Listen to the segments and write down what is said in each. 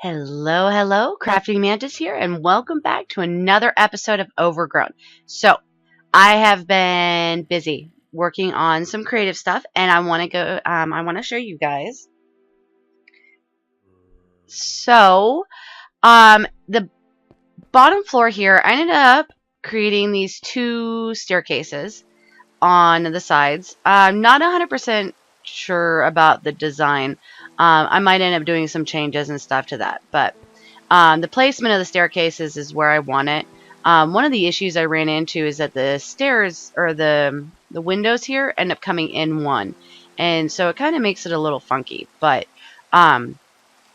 Hello, hello, CraftingMantis here, and welcome back to another episode of Overgrown. So, I have been busy working on some creative stuff, and I want to show you guys. So, the bottom floor here, I ended up creating these two staircases on the sides. I'm not 100% sure about the design. I might end up doing some changes and stuff to that, but the placement of the staircases is where I want it. One of the issues I ran into is that the stairs or the windows here end up coming in one, and so it kind of makes it a little funky. But I mean,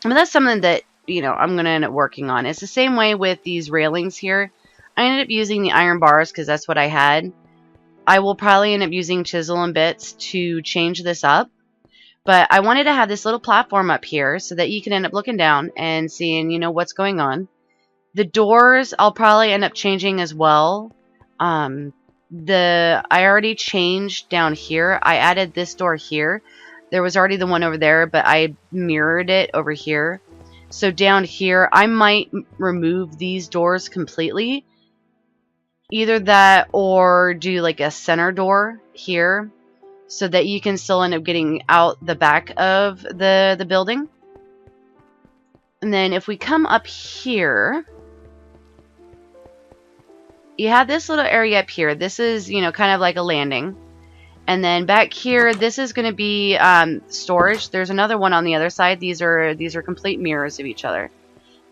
that's something that I'm going to end up working on. It's the same way with these railings here. I ended up using the iron bars because that's what I had. I will probably end up using chisel and bits to change this up. But I wanted to have this little platform up here so that you can end up looking down and seeing, what's going on. The doors, I'll probably end up changing as well. I already changed down here. I added this door here. There was already the one over there, but I mirrored it over here. So down here, I might remove these doors completely. Either that or do like a center door here, so that you can still end up getting out the back of the building. And then if we come up here, you have this little area up here. This is, kind of like a landing. And then back here, this is going to be storage. There's another one on the other side. These are complete mirrors of each other.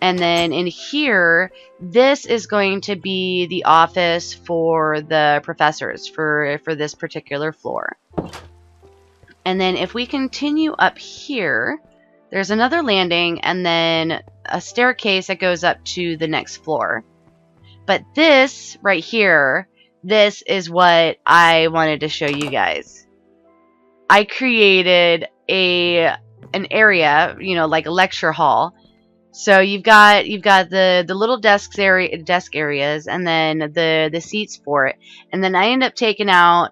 And then in here, this is going to be the office for the professors for this particular floor. And then if we continue up here, there's another landing and then a staircase that goes up to the next floor. But this right here, this is what I wanted to show you guys. I created an area, like a lecture hall. So you've got the little desk areas, and then the seats for it. And then I end up taking out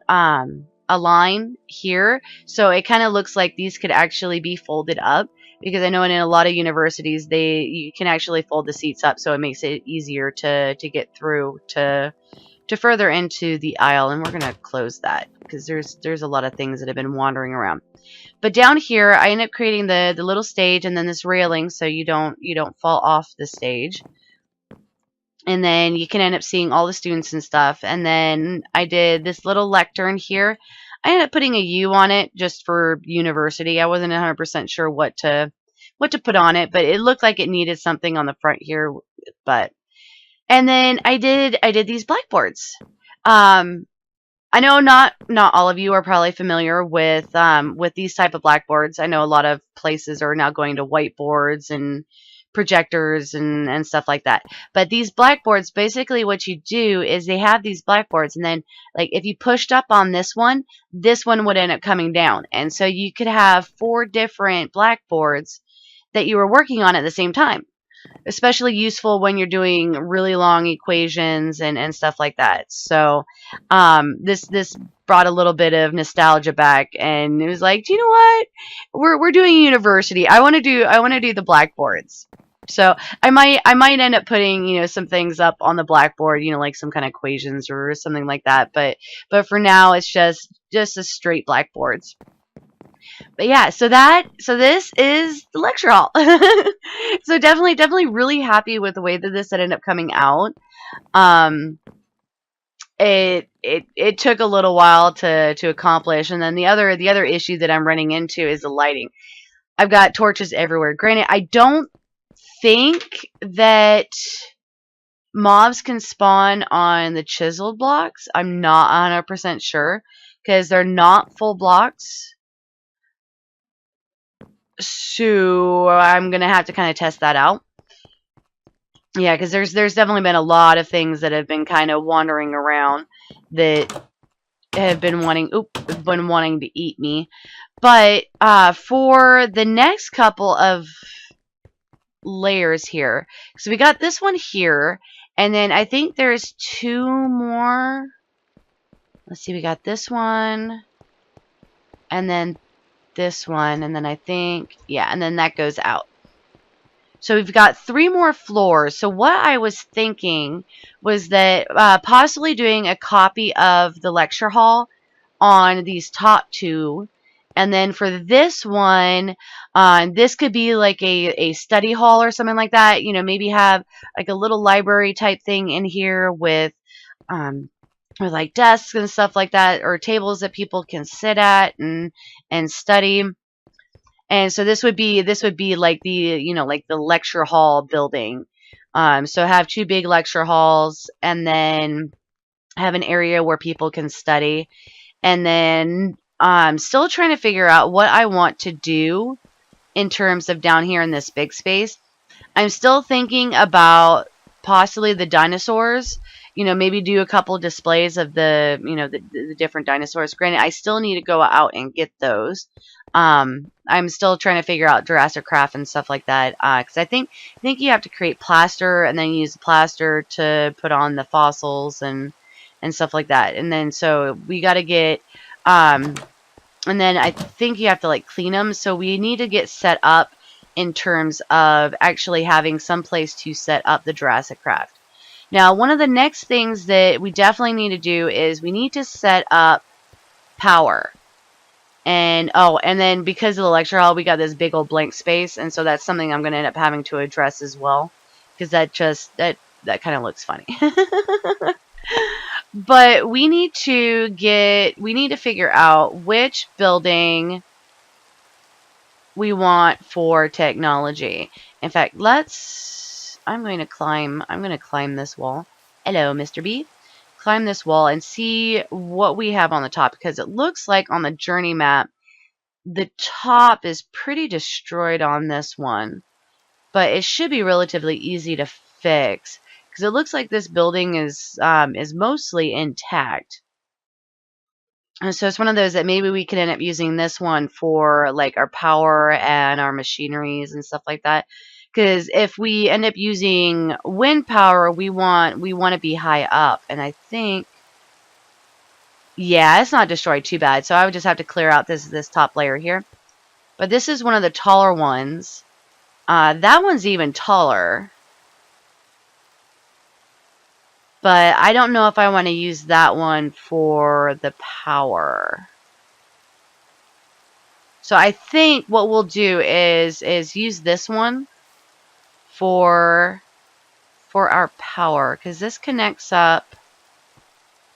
a line here, so it kind of looks like these could actually be folded up, because I know in a lot of universities you can actually fold the seats up, so it makes it easier to get through to further into the aisle. And we're gonna close that because there's a lot of things that have been wandering around. But down here, I end up creating the little stage and then this railing so you don't fall off the stage. And then you can end up seeing all the students and stuff. And then I did this little lectern here. I ended up putting a U on it just for university. I wasn't 100% sure what to put on it, but it looked like it needed something on the front here. And then I did these blackboards. I know not all of you are probably familiar with these type of blackboards. I know a lot of places are now going to whiteboards and projectors and stuff like that. But these blackboards, basically what you do is they have these blackboards, and then like if you pushed up on this one would end up coming down. And so you could have 4 different blackboards that you were working on at the same time. Especially useful when you're doing really long equations and stuff like that. So this brought a little bit of nostalgia back, and it was like, do you know what? We're doing university. I want to do the blackboards. So I might end up putting some things up on the blackboard, like some kind of equations or something like that. But for now, it's just a straight blackboards. But yeah, so this is the lecture hall. So definitely really happy with the way that this ended up coming out. It took a little while to accomplish, and then the other issue that I'm running into is the lighting. I've got torches everywhere. Granted, I don't think that mobs can spawn on the chiseled blocks. I'm not 100% sure because they're not full blocks. So I'm gonna have to kind of test that out. Yeah, because there's definitely been a lot of things that have been kind of wandering around that have been wanting to eat me. But for the next couple of layers here, so we got this one here, and then I think there's 2 more. Let's see, we got this one, and then this one, and then I think, yeah, and then that goes out. So we've got 3 more floors. So what I was thinking was that possibly doing a copy of the lecture hall on these top 2. And then for this one, this could be like a study hall or something like that. You know, maybe have like a little library type thing in here um, with like desks and stuff like that, or tables that people can sit at and study. And so this would be like the, you know, like the lecture hall building. So have 2 big lecture halls, and then have an area where people can study. And then I'm still trying to figure out what I want to do in terms of down here in this big space. I'm still thinking about possibly the dinosaurs. You know, maybe do a couple displays of the, you know, the different dinosaurs. Granted, I still need to go out and get those. I'm still trying to figure out Jurassic Craft and stuff like that. Because I think you have to create plaster and then use the plaster to put on the fossils and stuff like that. And then so we got to get and then I think you have to like clean them. So we need to get set up in terms of actually having some place to set up the Jurassic Craft. Now, one of the next things that we definitely need to do is we need to set up power. And and then because of the lecture hall, we got this big old blank space, and so that's something I'm going to end up having to address as well, because that kind of looks funny. But we need to figure out which building we want for technology. In fact, I'm going to climb this wall. Hello, Mr. B. Climb this wall and see what we have on the top, because it looks like on the journey map, the top is pretty destroyed on this one, but it should be relatively easy to fix, because it looks like this building is mostly intact. And so it's one of those that maybe we could end up using this one for like our power and our machineries and stuff like that. Because if we end up using wind power, we want to be high up, and I think, yeah, it's not destroyed too bad. So I would just have to clear out this top layer here. But this is one of the taller ones. That one's even taller. But I don't know if I want to use that one for the power. So I think what we'll do is use this one for our power, because this connects up.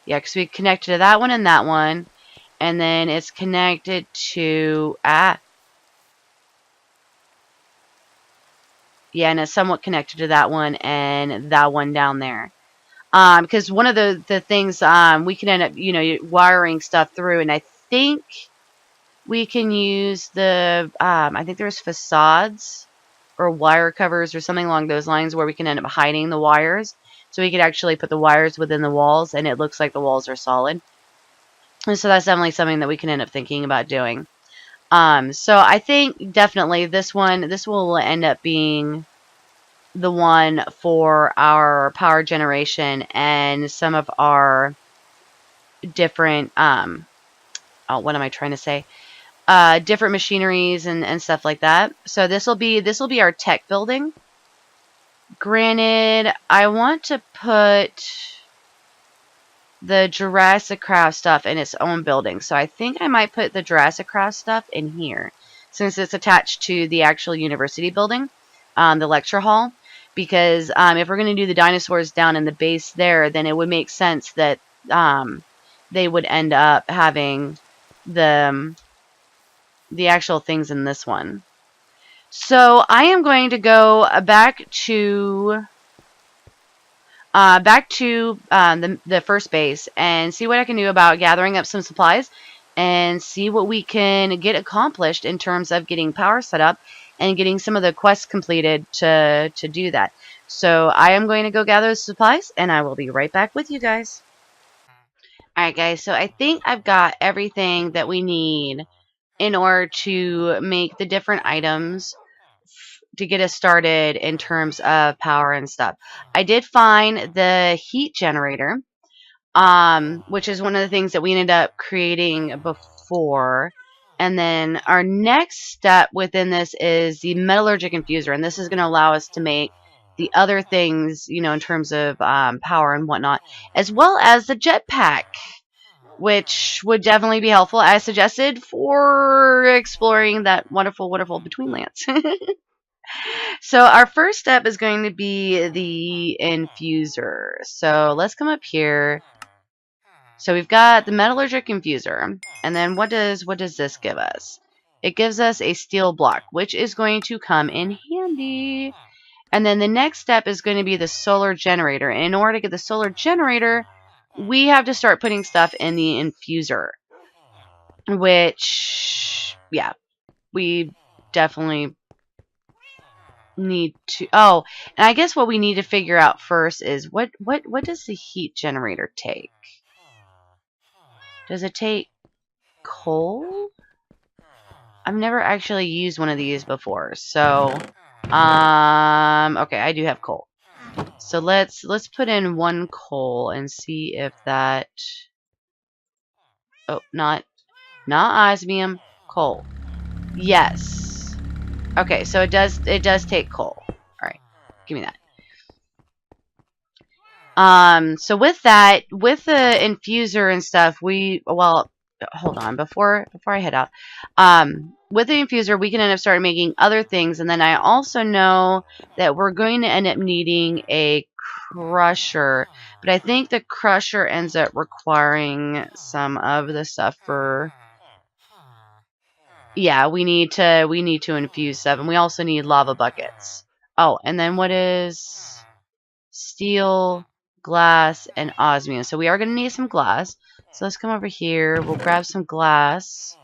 Yeah, because we connected to that one, and then it's connected to yeah, and it's somewhat connected to that one and that one down there. Because one of the things we can end up, you know, wiring stuff through, and I think we can use the I think there's facades or wire covers or something along those lines where we can end up hiding the wires. So we could actually put the wires within the walls, and it looks like the walls are solid. And so that's definitely something that we can end up thinking about doing. So I think definitely this will end up being the one for our power generation and some of our different what am I trying to say? Different machineries and stuff like that. So this will be our tech building. Granted, I want to put the Jurassic Craft stuff in its own building. So I think I might put the Jurassic Craft stuff in here, since it's attached to the actual university building, the lecture hall. Because if we're going to do the dinosaurs down in the base there, then it would make sense that they would end up having the actual things in this one. So I am going to go back to the first base and see what I can do about gathering up some supplies and see what we can get accomplished in terms of getting power set up and getting some of the quests completed to do that. So I am going to go gather the supplies, and I will be right back with you guys. Alright guys, so I think I've got everything that we need in order to make the different items to get us started in terms of power and stuff. I did find the heat generator, which is one of the things that we ended up creating before. And then our next step within this is the metallurgic infuser. And this is going to allow us to make the other things, you know, in terms of power and whatnot, as well as the jetpack, which would definitely be helpful, as suggested, for exploring that wonderful, wonderful Betweenlands. So our first step is going to be the infuser. So let's come up here. So we've got the metallurgic infuser, and then what does this give us? It gives us a steel block, which is going to come in handy. And then the next step is going to be the solar generator. And in order to get the solar generator, we have to start putting stuff in the infuser, which, yeah, we definitely need to. Oh, and I guess what we need to figure out first is what does the heat generator take? Does it take coal? I've never actually used one of these before, so okay, I do have coal. So let's put in 1 coal and see if that. Oh, not osmium, coal. Yes. Okay, so it does take coal. All right, give me that. So with that, with the infuser and stuff, well, hold on, before I head out, with the infuser, we can end up starting making other things, and then I also know that we're going to end up needing a crusher, but I think the crusher ends up requiring some of the stuff for, yeah, we need to infuse stuff, and we also need lava buckets. Oh, and then what is steel, glass, and osmium? So we are going to need some glass. So let's come over here. We'll grab some glass.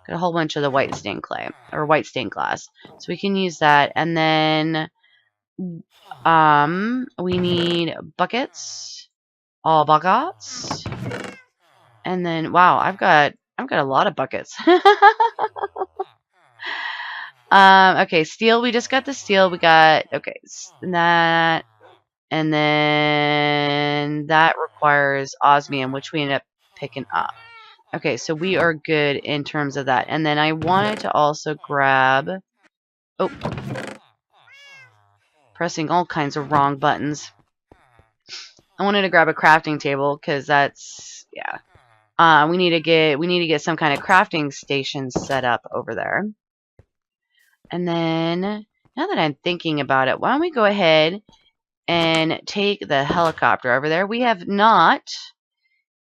Got a whole bunch of the white stained clay, or white stained glass. So we can use that. And then we need buckets. All buckets. And then, wow, I've got a lot of buckets. Okay, steel. We just got the steel. We got, okay, that. And then that requires osmium, which we ended up picking up. Okay, so we are good in terms of that. And then I wanted to also grab... Oh. Pressing all kinds of wrong buttons. I wanted to grab a crafting table, because that's... Yeah. We need to get some kind of crafting station set up over there. And then, now that I'm thinking about it, why don't we go ahead and take the helicopter over there. We have not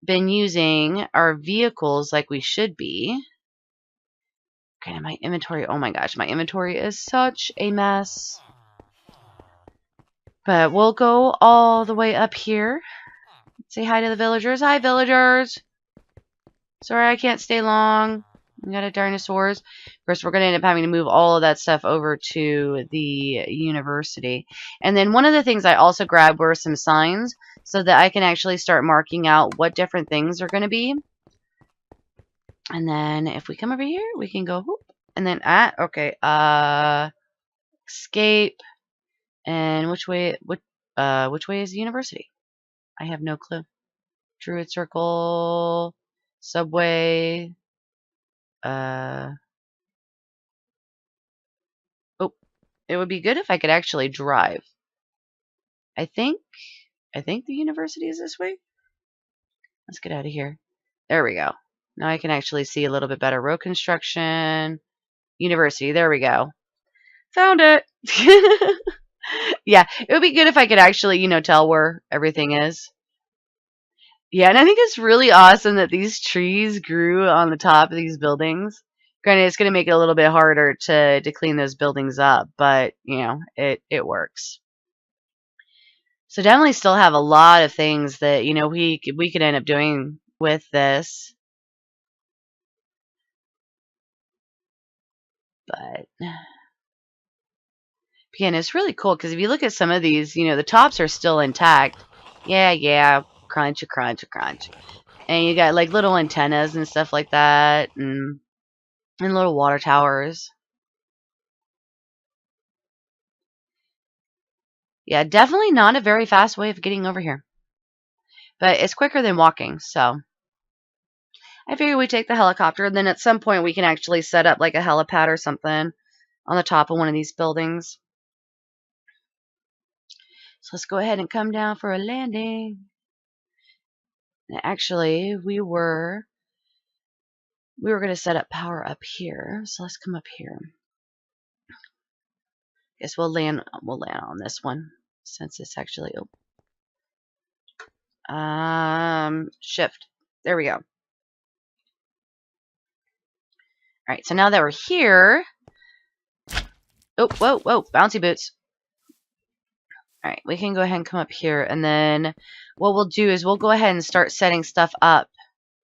been using our vehicles like we should be. Okay, my inventory, oh my gosh, my inventory is such a mess. But we'll go all the way up here. Say hi to the villagers. Hi, villagers. Sorry, I can't stay long. We got a dinosaurs. Of course, we're going to end up having to move all of that stuff over to the university. And then one of the things I also grabbed were some signs so that I can actually start marking out what different things are going to be. And then if we come over here, we can go whoop. And then okay, escape. And which way is the university? I have no clue. Druid Circle, subway. Oh, it would be good if I could actually drive. I think the university is this way. Let's get out of here. There we go. Now I can actually see a little bit better. Road construction, university. There we go. Found it. Yeah, it would be good if I could actually, tell where everything is. Yeah, and I think it's really awesome that these trees grew on the top of these buildings. Granted, it's going to make it a little bit harder to clean those buildings up, but, it works. So definitely still have a lot of things that, we could end up doing with this. But, again, it's really cool because if you look at some of these, the tops are still intact. Yeah, crunch. And you got, like, little antennas and stuff like that, and little water towers. Yeah, definitely not a very fast way of getting over here. But it's quicker than walking, so. I figure we take the helicopter, and then at some point we can actually set up like a helipad or something on the top of one of these buildings. So let's go ahead and come down for a landing. Actually, we were going to set up power up here, so let's come up here. Guess we'll land on this one since it's actually shift. There we go. All right, so now that we're here, oh, whoa, bouncy boots. All right, we can go ahead and come up here, and then what we'll do is we'll go ahead and start setting stuff up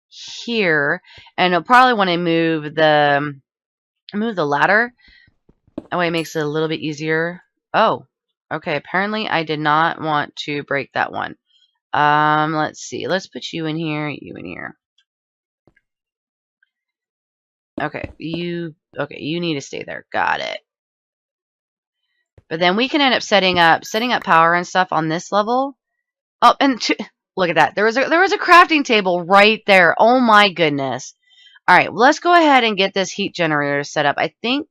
here, and I'll probably want to move the ladder. That way it makes it a little bit easier. Oh, okay. Apparently I did not want to break that one. Let's see. Let's put you in here, you in here. Okay, you need to stay there. Got it. But then we can end up setting up power and stuff on this level. Oh, and look at that. There was a crafting table right there. Oh my goodness. All right, well, let's go ahead and get this heat generator set up. I think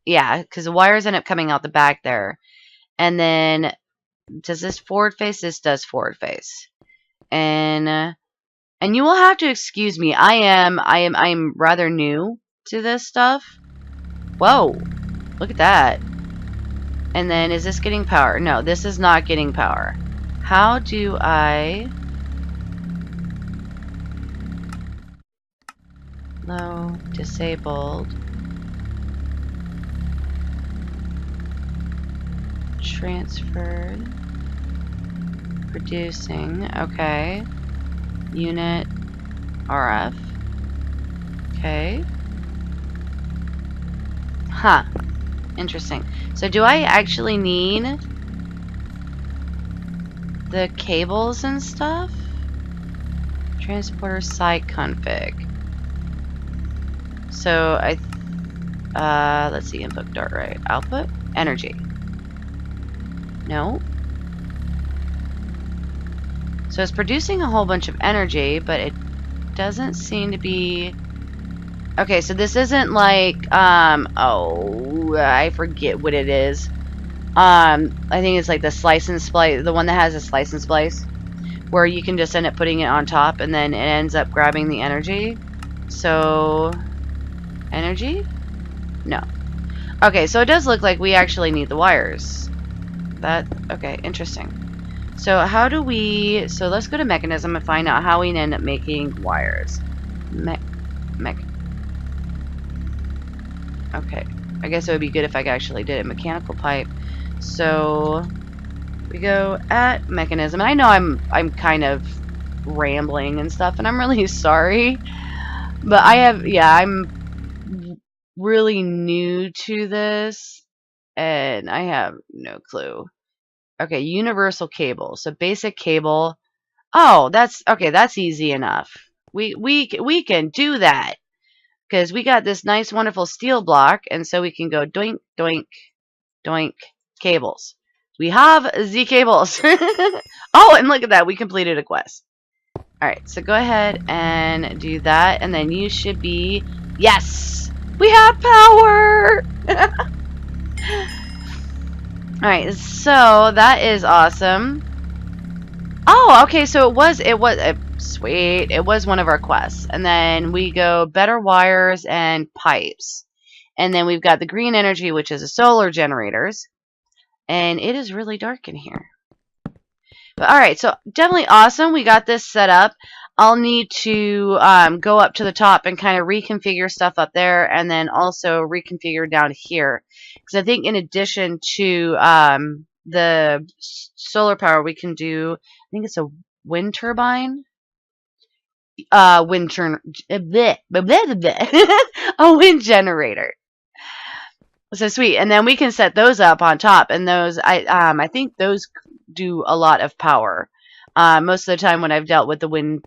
yeah, because the wires end up coming out the back there. And then does this forward face? This does forward face. And you will have to excuse me. I'm rather new to this stuff. Whoa. Look at that. And then is this getting power? No, this is not getting power. How do I low disabled transferred producing, okay, unit RF, okay, huh, interesting. So do I actually need the cables and stuff? Transporter site config. So let's see, input dart, right, output energy. No. So it's producing a whole bunch of energy, but it doesn't seem to be... Okay, so this isn't like, oh, I forget what it is. I think it's like the slice and splice, the one that has a slice and splice, where you can just end up putting it on top, and then it ends up grabbing the energy. So, energy? No. Okay, so it does look like we actually need the wires. Okay, interesting. So how do we, so let's go to mechanism and find out how we end up making wires. Okay, I guess it would be good if I actually did it. Mechanical pipe. So we go at mechanism. And I know I'm kind of rambling and stuff, and I'm really sorry. But I'm really new to this, and I have no clue. Okay, universal cable. So basic cable. Oh, that's okay. That's easy enough. We can do that because we got this nice, wonderful steel block, and so we can go doink, doink, doink, cables. We have the cables. Oh, and look at that. We completed a quest. All right, so go ahead and do that, and then you should be... Yes! We have power! Alright, so that is awesome. Oh, okay, so it was sweet. It was one of our quests. And then we go better wires and pipes. And then we've got the green energy, which is a solar generators. And it is really dark in here. But alright, so definitely awesome. We got this set up. I'll need to go up to the top and kind of reconfigure stuff up there, and then also reconfigure down here. Because I think in addition to the solar power, we can do, I think it's a wind turbine. A wind generator. So sweet. And then we can set those up on top, and those I think those do a lot of power. Most of the time when I've dealt with the wind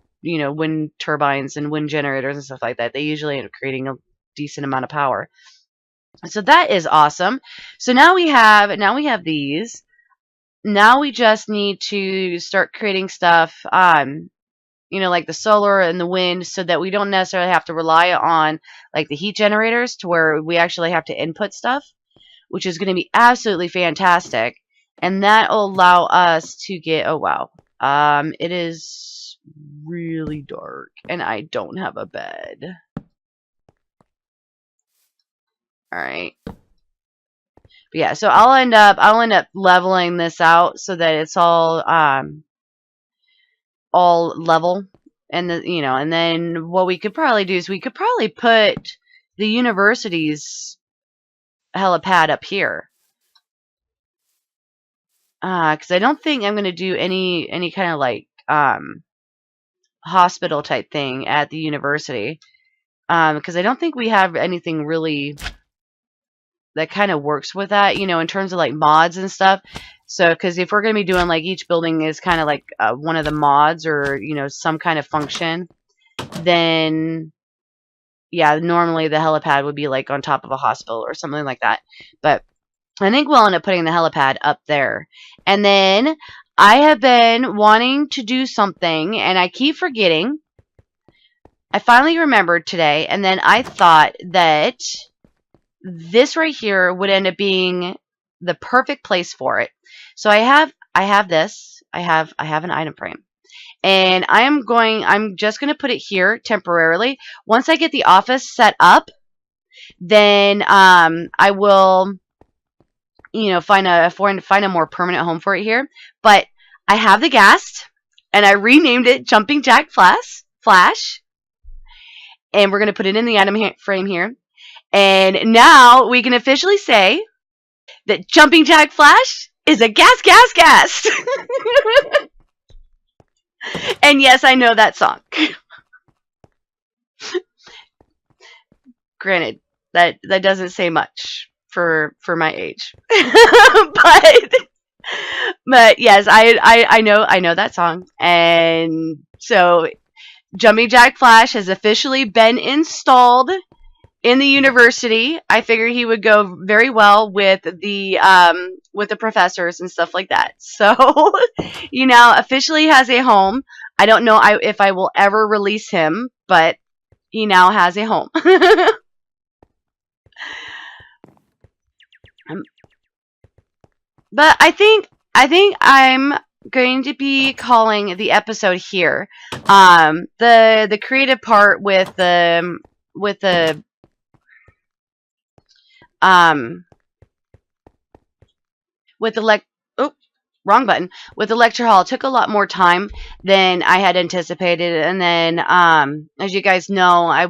turbines and wind generators and stuff like that, they usually end up creating a decent amount of power. So that is awesome. So now we have these. Now we just need to start creating stuff like the solar and the wind, so that we don't necessarily have to rely on like the heat generators to where we actually have to input stuff, which is going to be absolutely fantastic. And that will allow us to get, oh wow, it is really dark and I don't have a bed. All right. But yeah, so I'll end up leveling this out so that it's all level. And and then what we could probably do is we could probably put the university's helipad up here. Because I don't think I'm going to do any kind of like hospital type thing at the university. Because I don't think we have anything really that kind of works with that, in terms of like mods and stuff. So, because if we're going to be doing like each building is kind of like one of the mods or, some kind of function, then yeah, normally the helipad would be like on top of a hospital or something like that. But I think we'll end up putting the helipad up there. And then I have been wanting to do something and I keep forgetting. I finally remembered today, and then I thought that this right here would end up being the perfect place for it. So I have this. I have an item frame. And I'm just going to put it here temporarily. Once I get the office set up, then I will find a more permanent home for it here. But I have the ghast, and I renamed it Jumping Jack Flash. And we're going to put it in the item frame here. And now we can officially say that Jumping Jack Flash is a ghast. And yes, I know that song. Granted, that doesn't say much for my age. but yes, I know that song. And so Jumping Jack Flash has officially been installed in the university. I figured he would go very well with the professors and stuff like that. So he now officially has a home. I don't know if I will ever release him, but he now has a home. But I think I'm going to be calling the episode here. The creative part with the with the lecture hall took a lot more time than I had anticipated. And then as you guys know, I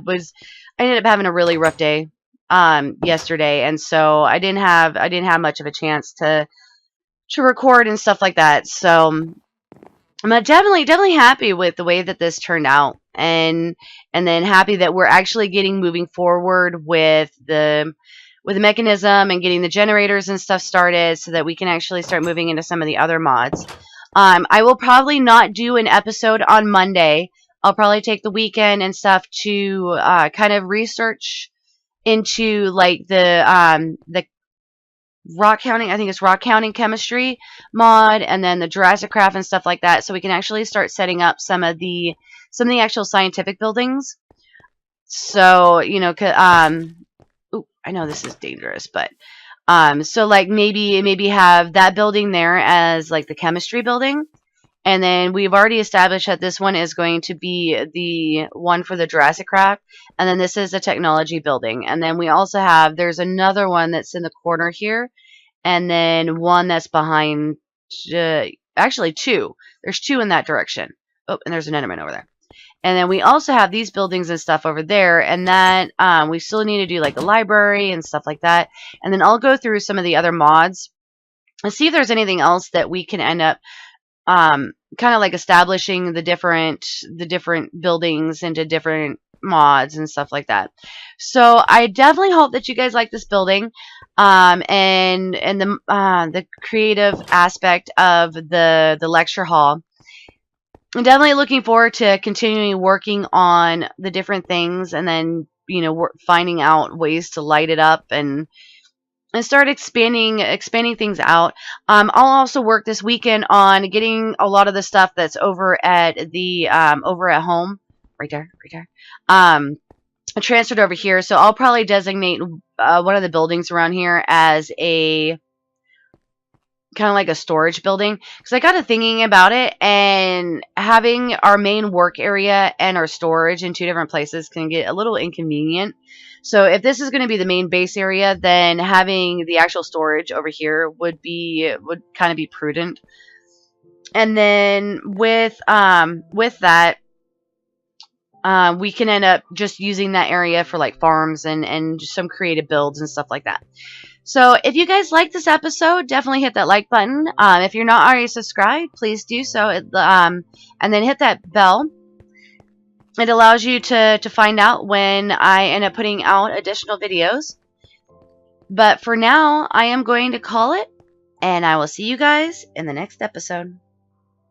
ended up having a really rough day yesterday, and so I didn't have much of a chance to record and stuff like that. So I'm definitely happy with the way that this turned out, and then happy that we're actually moving forward with the mechanism and getting the generators and stuff started so that we can actually start moving into some of the other mods. I will probably not do an episode on Monday. I'll probably take the weekend and stuff to kind of research into like the rock counting, I think it's rock counting chemistry mod, and then the Jurassic Craft and stuff like that, so we can actually start setting up some of the actual scientific buildings. So I know this is dangerous, but so like maybe have that building there as like the chemistry building. And then we've already established that this one is going to be the one for the Jurassic Craft. And then this is a technology building. And then we also there's another one that's in the corner here. And then one that's behind, actually two. There's two in that direction. Oh, and there's an Enderman over there. And then we also have these buildings and stuff over there. And that we still need to do like the library and stuff like that. And then I'll go through some of the other mods and see if there's anything else that we can end up kind of like establishing the different buildings into different mods and stuff like that. So I definitely hope that you guys like this building, and the creative aspect of the lecture hall. I'm definitely looking forward to continuing working on the different things, and then finding out ways to light it up and and start expanding things out. I'll also work this weekend on getting a lot of the stuff that's over at the over at home, right there, transferred over here. So I'll probably designate one of the buildings around here as a kind of like a storage building, because I got to thinking about it, and having our main work area and our storage in two different places can get a little inconvenient. So if this is going to be the main base area, then having the actual storage over here would kind of be prudent. And then with that, we can end up just using that area for like farms and just some creative builds and stuff like that. So if you guys like this episode, definitely hit that like button. If you're not already subscribed, please do so. And then hit that bell. It allows you to find out when I end up putting out additional videos. But for now, I am going to call it, and I will see you guys in the next episode.